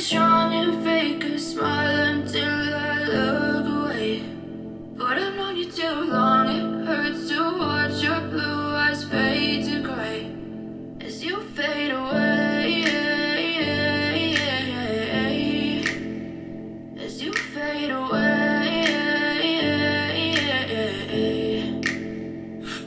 strong and fake a smile until I look away. But I've known you too long, it hurts to watch your blue eyes fade to gray as you fade away, as you fade away.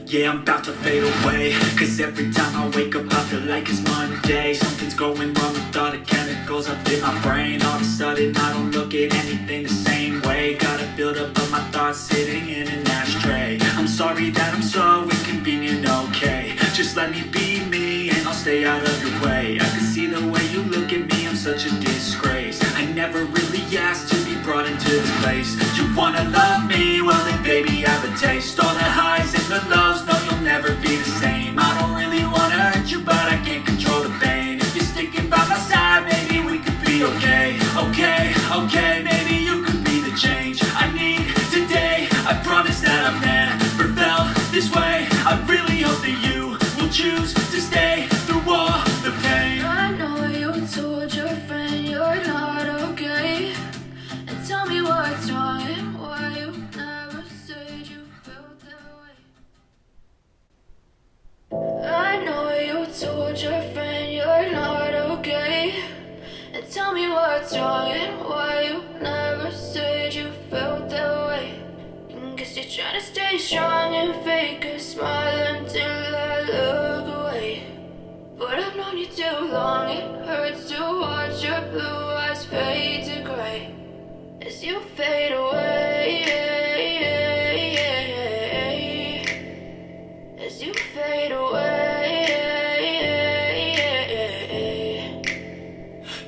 Yeah, I'm about to fade away, cause every time I wake up I feel like it's Monday. Something's going wrong with all the chemicals up in my brain. All of a sudden I don't look at anything the same way. Gotta build up of my thoughts sitting in an ashtray. I'm sorry that I'm so inconvenient, okay. Just let me be me and I'll stay out of your way. I can see the way you look at me, I'm such a disgrace. I never really asked to be brought into this place. You wanna love me? Well then baby I have a taste. All the highs and the lows, no you'll never be the same. I don't really wanna hurt you but I can't control the pain. If you're sticking by my side, maybe we could be okay. Okay, okay, maybe you could be the change I need today. I promise that I've never felt this way. I really hope that you will choose to stay through all the pain. I know you told your friend you're not okay, and tell me what's wrong and why you never said you felt that way. I know you told your friend you're not okay, and tell me what's wrong and why you never said you felt that way. Guess you're trying to stay strong and fake a smile until I look away. But I've known you too long, it hurts to watch your blue eyes fade to gray as you fade away, as you fade away.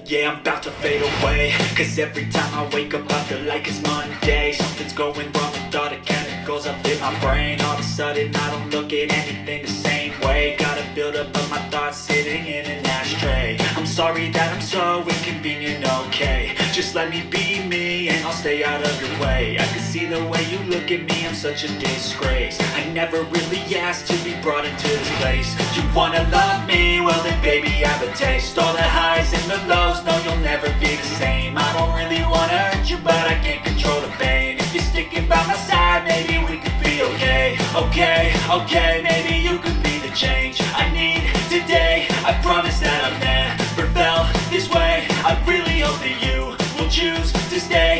Yeah, I'm about to fade away, cause every time I wake up I feel like it's Monday. Something's going wrong with all the chemicals up in my brain. All of a sudden I don't look at anything the same way. Gotta build up of my thoughts sitting in an ashtray. I'm sorry that I'm so inconvenient, okay. Just let me be me and I'll stay out of your way. I can see the way you look at me, I'm such a disgrace. I never really asked to be brought into this place. You wanna love me? Well then baby I have a taste. All the highs and the lows, no you'll never be the same. I don't really wanna hurt you but I can't control the pain. If you're sticking by my side, maybe we could be okay. Okay, okay, maybe you could be the change I need today. I promise that I've never felt this way. I really hope that you will choose to stay